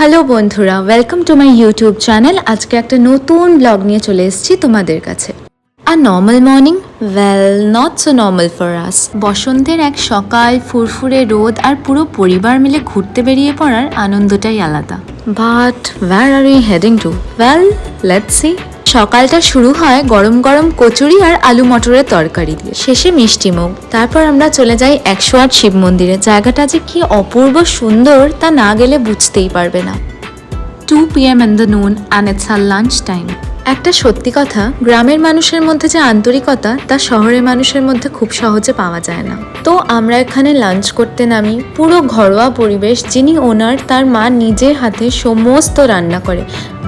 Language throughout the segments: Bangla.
হ্যালো বন্ধুরা, welcome to my YouTube channel. আজকে একটা নতুন ব্লগ নিয়ে চলে এসেছি তোমাদের কাছে। আর normal morning, well not so normal for us. বসন্তের এক সকাল, ফুরফুরে রোদ আর পুরো পরিবার মিলে ঘুরতে বেরিয়ে পড়ার আনন্দটাই আলাদা। But where are we heading to? Well, let's see. সকালটা শুরু হয় গরম গরম কচুরি আর আলু মটরের তরকারি দিয়ে, শেষে মিষ্টি মুখ। তারপর আমরা চলে যাই 108 শিব মন্দিরে। জায়গাটা যে কি অপূর্ব সুন্দর তা না গেলে বুঝতেই পারবে না। 2 PM in the noon and it's our lunch time. একটা সত্যি কথা, গ্রামের মানুষের মধ্যে যে আন্তরিকতা তা শহরের মানুষের মধ্যে খুব সহজে পাওয়া যায় না। তো আমরা এখানে লাঞ্চ করতে নামি। পুরো ঘরোয়া পরিবেশ। যিনি ওনার, তার মা নিজের হাতে সমস্ত রান্না করে।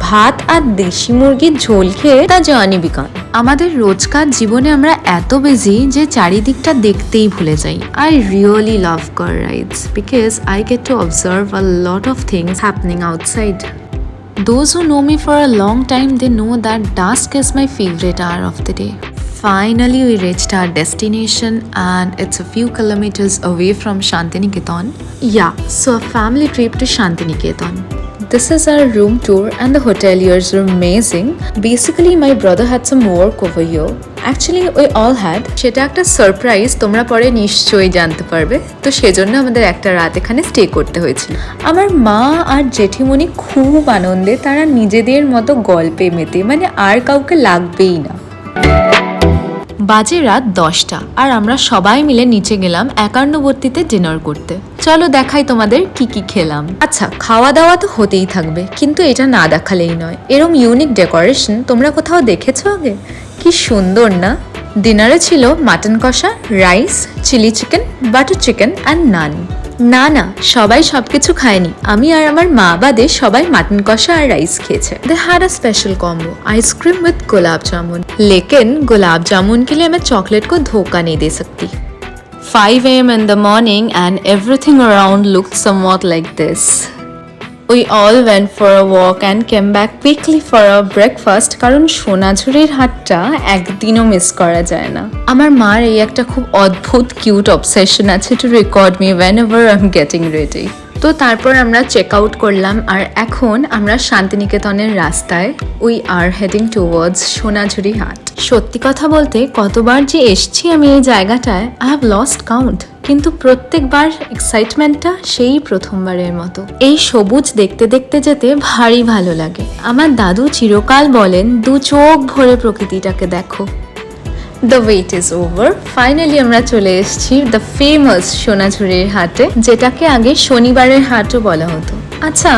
ভাত আর দেশি মুরগির ঝোল খেয়ে তা জানি বিকান। আমাদের রোজকার জীবনে আমরা এত বিজি যে চারিদিকটা দেখতেই ভুলে যাই। I really love car rides because I get to observe a lot of things happening outside. Those who know me for a long time, they know that dusk is my favorite hour of the day. Finally, we reached our destination and it's a few kilometers away from Shantiniketan. Yeah, so a family trip to Shantiniketan. This is our room tour and the hoteliers were amazing. Basically, my brother had some work over here. Actually, we all had. সেটা একটা সারপ্রাইজ, তোমরা পরে নিশ্চয়ই জানতে পারবে। তো সেজন্য আমাদের একটা রাত এখানে স্টে করতে হয়েছিল। আমার মা আর জেঠিমণি খুব আনন্দে, তারা নিজেদের মতো গল্পে মেতে, মানে আর কাউকে লাগবেই না। বাজে রাত 10টা আর আমরা সবাই মিলে নিচে গেলাম একান্নবর্তীতে ডিনার করতে। চলো দেখাই তোমাদের কি কি খেলাম। আচ্ছা, খাওয়া দাওয়া তো হতেই থাকবে, কিন্তু এটা না দেখালেই নয়। এরম ইউনিক ডেকোরেশন তোমরা কোথাও দেখেছো আগে? কি সুন্দর না? ডিনারে ছিল মাটন কষা, rice, chilli chicken, butter chicken and naan. না, সবাই সবকিছু খায়নি। আমি আর আমার মা বাদে সবাই মাটন কষা আর রাইস খেয়েছে। They had a special combo ice cream with gulab jamun, लेकिन गुलाब जामुन के लिए मैं चॉकलेट को धोखा नहीं दे सकती. 5 AM in the morning and everything around looked somewhat like this. We all went for a walk and came back quickly for our breakfast, কারণ সোনাঝুরির হাটটা একদিনও মিস করা যায় না। আমার মার এই একটা খুব অদ্ভুত কিউট অবসেশন আছে two record me whenever I'm getting ready. তো তারপর আমরা চেক আউট করলাম আর এখন আমরা শান্তিনিকেতনের রাস্তায়। উই আর হেডিং টুয়ার্ডস সোনাঝুরি হাট। সত্যি কথা বলতে কতবার যে এসছি আমি এই জায়গাটায়, আই হ্যাভ লস্ট কাউন্ট, কিন্তু প্রত্যেকবার এক্সাইটমেন্টটা সেই প্রথমবারের মতো। এই সবুজ দেখতে দেখতে যেতে ভারী ভালো লাগে। আমার দাদু চিরকাল বলেন, 2 চোখ ভরে প্রকৃতিটাকে দেখো। The wait is over. Finally আমরা চলে এসেছি দ্য ফেমাস সোনাঝুরির হাটে, যেটাকে আগে শনিবারের হাটও বলা হতো। আচ্ছা,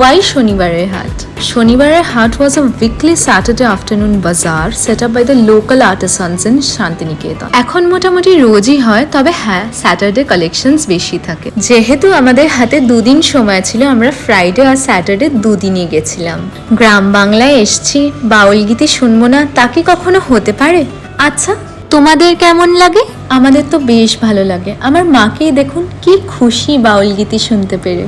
why শনিবারের হাট? শনিবারের হাট was a weekly Saturday afternoon bazaar set up by the local artisans in Santiniketan. এখন মোটামুটি রোজই হয়, তবে হ্যাঁ, স্যাটারডে কালেকশনস বেশি থাকে। যেহেতু আমাদের হাতে 2 দিন সময় ছিল, আমরা ফ্রাইডে আর স্যাটারডে 2 দিনই গেছিলাম। গ্রাম বাংলায় এসছি, বাউল গীতি শুনবো না তা কি কখনো হতে পারে? আচ্ছা, তোমাদের কেমন লাগে? আমাদের তো বেশ ভালো লাগে। আমার মাকেই দেখুন, কি খুশি বাউল গীতি শুনতে পেরে।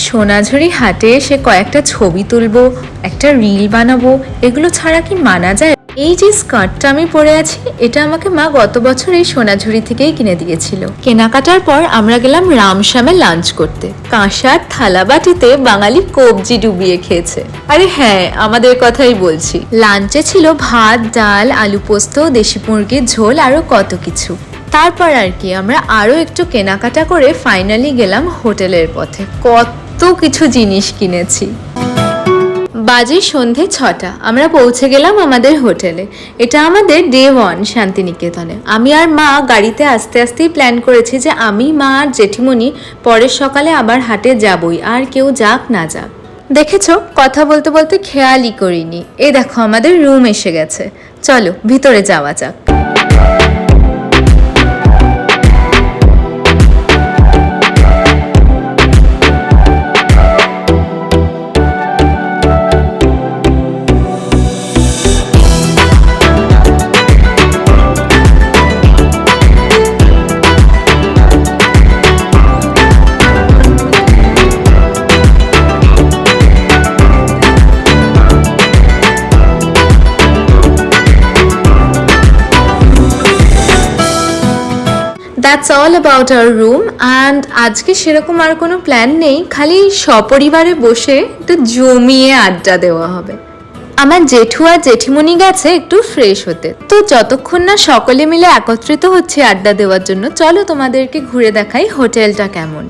সোনাঝুরি হাটে এসে কয়েকটা ছবি তুলবো, একটা রিল বানাবো, এগুলো ছাড়া কি মানা যায়? এই যে স্কার্টটা আমি পরে আছি, এটা আমাকে মা গত বছর এই সোনাঝুরি থেকেই কিনে দিয়েছিল। কেনাকাটার পর আমরা গেলাম রামশ্যামে লাঞ্চ করতে। কাঁসার থালা বাটিতে বাঙালি কবজি ডুবিয়ে খেয়েছে। আরে হ্যাঁ, আমাদের কথাই বলছি। লাঞ্চে ছিল ভাত, ডাল, আলু পোস্ত, দেশি মুরগির ঝোল আরো কত কিছু। তারপর আর কি, আমরা আরো একটু কেনাকাটা করে ফাইনালি গেলাম হোটেলের পথে। কত কিছু জিনিস কিনেছি। বাজে সন্ধে 6টা, আমরা পৌঁছে গেলাম আমাদের হোটেলে। এটা আমাদের ডে 1 শান্তিনিকেতনে। আমি আর মা গাড়িতে আস্তে আস্তেই প্ল্যান করেছি যে আমি, মা আর জেঠিমণি পরের সকালে আবার হাটে যাবই, আর কেউ যাক না যাক। দেখেছো, কথা বলতে বলতে খেয়ালই করিনি। এই দেখো আমাদের রুম এসে গেছে। চলো ভিতরে যাওয়া যাক। That's all about our room. And আজকে সেরকম আর কোনো প্ল্যান নেই, খালি সপরিবারে বসে একটু জমিয়ে আড্ডা দেওয়া হবে। আমার জেঠু আর জেঠিমণি গেছে একটু ফ্রেশ হতে, তো যতক্ষণ না সকলে মিলে একত্রিত হচ্ছে আড্ডা দেওয়ার জন্য, চলো তোমাদেরকে ঘুরে দেখাই হোটেলটা কেমন।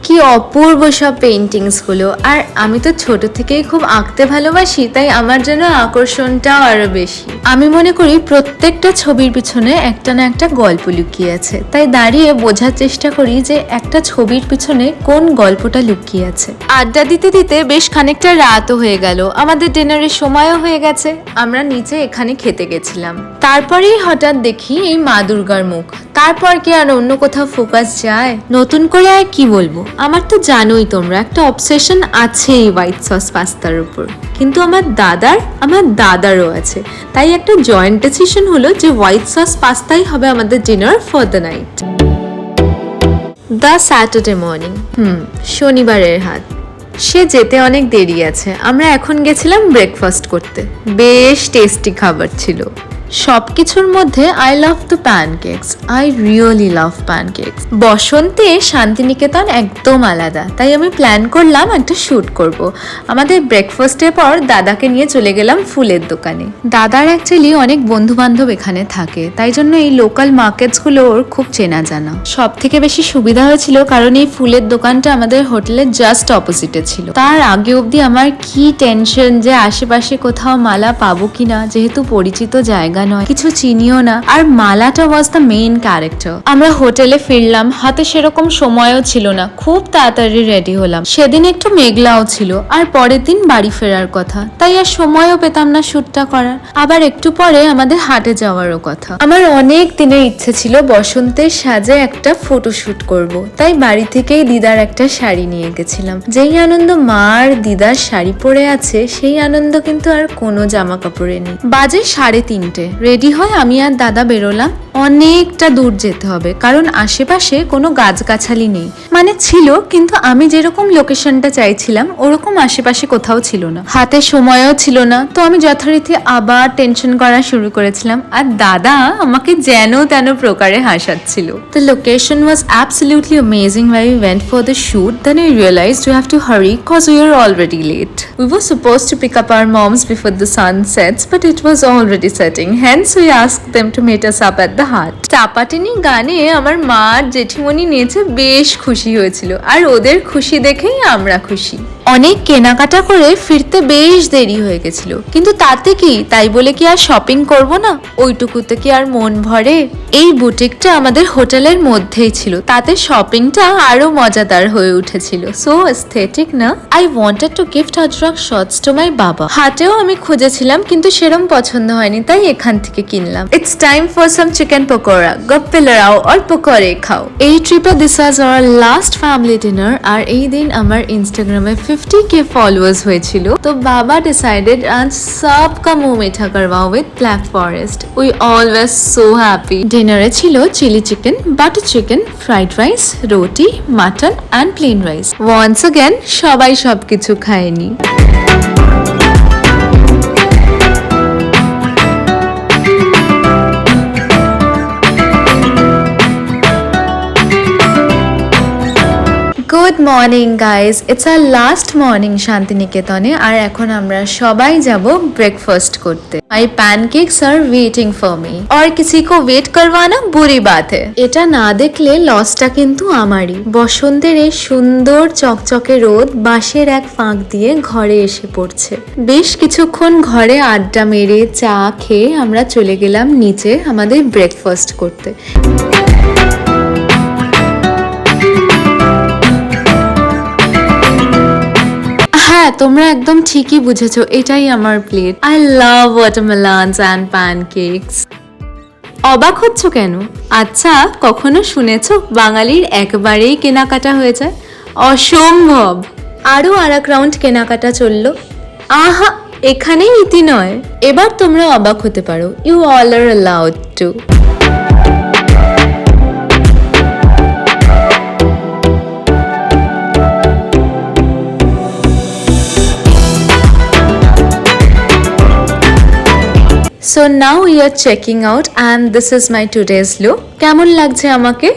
কি অপূর্ব সব পেন্টিংসগুলো। আর আমি তো ছোট থেকেই খুব আঁকতে ভালোবাসি, তাই আমার জন্য আকর্ষণটাও আরো বেশি। আমি মনে করি প্রত্যেকটা ছবির পিছনে একটা না একটা গল্প লুকিয়ে আছে, তাই দাঁড়িয়ে বোঝার চেষ্টা করি যে একটা ছবির পিছনে কোন গল্পটা লুকিয়ে আছে। আড্ডা দিতে দিতে বেশ খানিকটা রাতও হয়ে গেল, আমাদের ডিনারের সময়ও হয়ে গেছে। আমরা নিচে এখানে খেতে গেছিলাম, তারপরেই হঠাৎ দেখি এই মা দুর্গার মুখ। তারপর কি আর অন্য কোথাও ফোকাস যায়? নতুন করে আর কি বলবো, আমার তো জানোই তোমরা একটা অবসেশন আছে এই হোয়াইট সস পাস্তার উপর, কিন্তু আমার দাদারও আছে। তাই একটা জয়েন্ট ডিসিশন হলো যে হোয়াইট সস পাস্তাই হবে আমাদের dinner for the night. The Saturday morning, শনিবারের হাট। সে যেতে অনেক দেরি আছে, আমরা এখন গেছিলাম ব্রেকফাস্ট করতে। বেশ টেস্টি খাবার ছিল। সবকিছুর মধ্যে I love the pancakes, I really love pancakes. বসন্তে শান্তিনিকেতন একদম আলাদা, তাই আমি প্ল্যান করলাম একটা শ্যুট করব। আমাদের ব্রেকফাস্টের পর দাদাকে নিয়ে চলে গেলাম ফুলের দোকানে। দাদার অ্যাকচুয়ালি অনেক বন্ধু বান্ধব এখানে থাকে, তাই জন্য এই লোকাল মার্কেটসগুলো ওর খুব চেনা জানা। সব থেকে বেশি সুবিধা হয়েছিল কারণ এই ফুলের দোকানটা আমাদের হোটেলের জাস্ট অপোজিটে ছিল। তার আগে অবধি আমার কি টেনশন যে আশেপাশে কোথাও মালা পাবো কিনা, যেহেতু পরিচিত জায়গা নয়, কিছু চিনিও না। আর মালাটা ওয়াজ দ্য মেইন ক্যারেক্টার। আমরা হোটেলে ফিরলাম, হাতে সেরকম সময়ও ছিল না, খুব তাড়াতাড়ি রেডি হলাম। সেদিন একটু মেঘলাও ছিল, আর পরের দিন বাড়ি ফেরার কথা, তাই আর সময়ও পেতাম না শ্যুটটা করার। আবার একটু পরে আমাদের হাটে যাওয়ারও কথা। আমার অনেক দিনের ইচ্ছে ছিল বসন্তের সাজে একটা ফটোশুট করব, তাই বাড়ি থেকেই দিদার একটা শাড়ি নিয়ে গেছিলাম। যেই আনন্দ মার দিদার শাড়ি পরে আছে, সেই আনন্দ কিন্তু আর কোনো জামা কাপড়ে নেই। বাজে 3:30, রেডি হয় আমি আর দাদা বেরোলাম। অনেকটা দূর যেতে হবে, কারণ আশেপাশে কোনো গাছগাছালি নেই। মানে ছিল, কিন্তু আমি যেরকম লোকেশনটা চাইছিলাম ওরকম আশেপাশে কোথাও ছিল না। হাতে সময়ও ছিল না, তো আমি যথারীতি আবার টেনশন করা শুরু করেছিলাম। আর দাদা আমাকে যেন তেন প্রকারে হাসাচ্ছিল। The location was absolutely amazing while we went for the shoot. Then I realized we have to hurry cause we are already late. We were supposed to pick up our moms before the sun sets, but it was already setting. Hence we asked them to meet us up at the হাট। চাপাটিনি গানে আমার মা আর জেঠিমণি নেচে বেশ খুশি হয়েছিল, আর ওদের খুশি দেখেই আমরা খুশি। অনেক কেনাকাটা করে ফিরতে বেশ দেরি হয়ে গেছিল, কিন্তু তাতে কি, তাই বলে কি আর শপিং করব না? ওইটুকুতে কি আর মন ভরে? এই বুটিকটা আমাদের হোটেলের মধ্যেই ছিল, তাতে শপিংটা আরো মজাদার হয়ে উঠেছিল। সো এস্থেটিক না? I wanted to gift ajrakh shorts to my baba. হাটেও আমি খুঁজেছিলাম, কিন্তু সেরম পছন্দ হয়নি, তাই এখান থেকে কিনলাম। It's time for some chicken pakora, গপ্পে লড়াও আর পকোড়ে খাও। এই ট্রিপে this was our last family dinner. আর এই দিন আমার ইনস্টাগ্রামে 50K फॉलोअर्स হয়েছিল, তো বাবা ডিসাইডেড আজ সবকা মুंह मीठा करवाओ with black forest. We all was so happy. ডিনারে ছিল chilli chicken, butter chicken, fried rice, রুটি, mutton and plain rice. Once again সবাই সবকিছু খায়নি। Good morning guys, it's our last morning শান্তিনিকেতনে। আর এখন আমরা সবাই যাব ব্রেকফাস্ট করতে। My pancakes are waiting for me, और किसी को वेट करवाना बुरी बात है। এটা না দেখলে লসটা কিন্তু আমারই। বসন্তের এই সুন্দর চকচকে রোদ বাঁশের এক ফাঁক দিয়ে ঘরে এসে পড়ছে। বেশ কিছুক্ষণ ঘরে আড্ডা মেরে চা খেয়ে আমরা চলে গেলাম নিচে আমাদের ব্রেকফাস্ট করতে। হ্যাঁ, তোমরা একদম ঠিকই বুঝেছো, এটাই আমার plate. I love watermelons and pancakes. অবাক হচ্ছ কেন? আচ্ছা, কখনো শুনেছো বাঙালির একবারেই কেনাকাটা হয়ে যায়? অসম্ভব। আরো আর এক রাউন্ড কেনাকাটা চললো। আহা, এখানেই ইতি নয়, এবার তোমরা অবাক হতে পারো। You all are allowed to. So now we are checking out and this is my today's look. কেমন লাগছে আমাকে?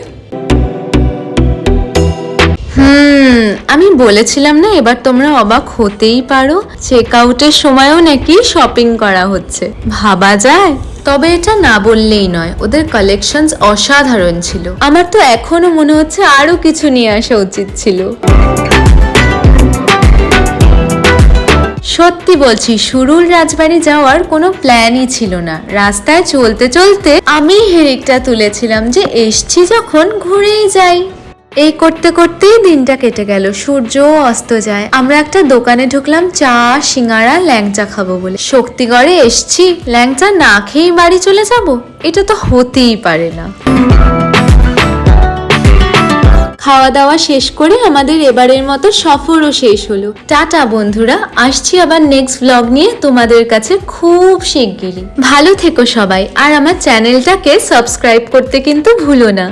আমি বলেছিলাম না এবার তোমরা অবাক হতেই পারো, চেক আউটের সময়ও নাকি শপিং করা হচ্ছে। ভাবা যায়? তবে এটা না বললেই নয়, ওদের কালেকশনস অসাধারণ ছিল। আমার তো এখনো মনে হচ্ছে আরো কিছু নিয়ে আসা উচিত ছিল। সত্যি বলছি, শুরুর রাজবাড়ি যাওয়ার কোনো প্ল্যানই ছিল না। রাস্তায় চলতে চলতে আমি হেরিকটা তুলেছিলাম যে এসছি যখন ঘুরেই যাই। এই করতে করতেই দিনটা কেটে গেল, সূর্যও অস্ত যায়। আমরা একটা দোকানে ঢুকলাম চা, সিঙ্গারা, ল্যাংচা খাবো বলে। শক্তিগড়ে এসছি, ল্যাংচা না খেয়েই বাড়ি চলে যাব? এটা তো হতেই পারে না। খাওয়া দাওয়া শেষ করে আমাদের এবারের মতো সফরও শেষ হলো। টাটা বন্ধুরা, আসছি আবার নেক্সট ব্লগ নিয়ে তোমাদের কাছে খুব শিগগিরই। ভালো থেকো সবাই, আর আমার চ্যানেলটাকে সাবস্ক্রাইব করতে কিন্তু ভুলো না।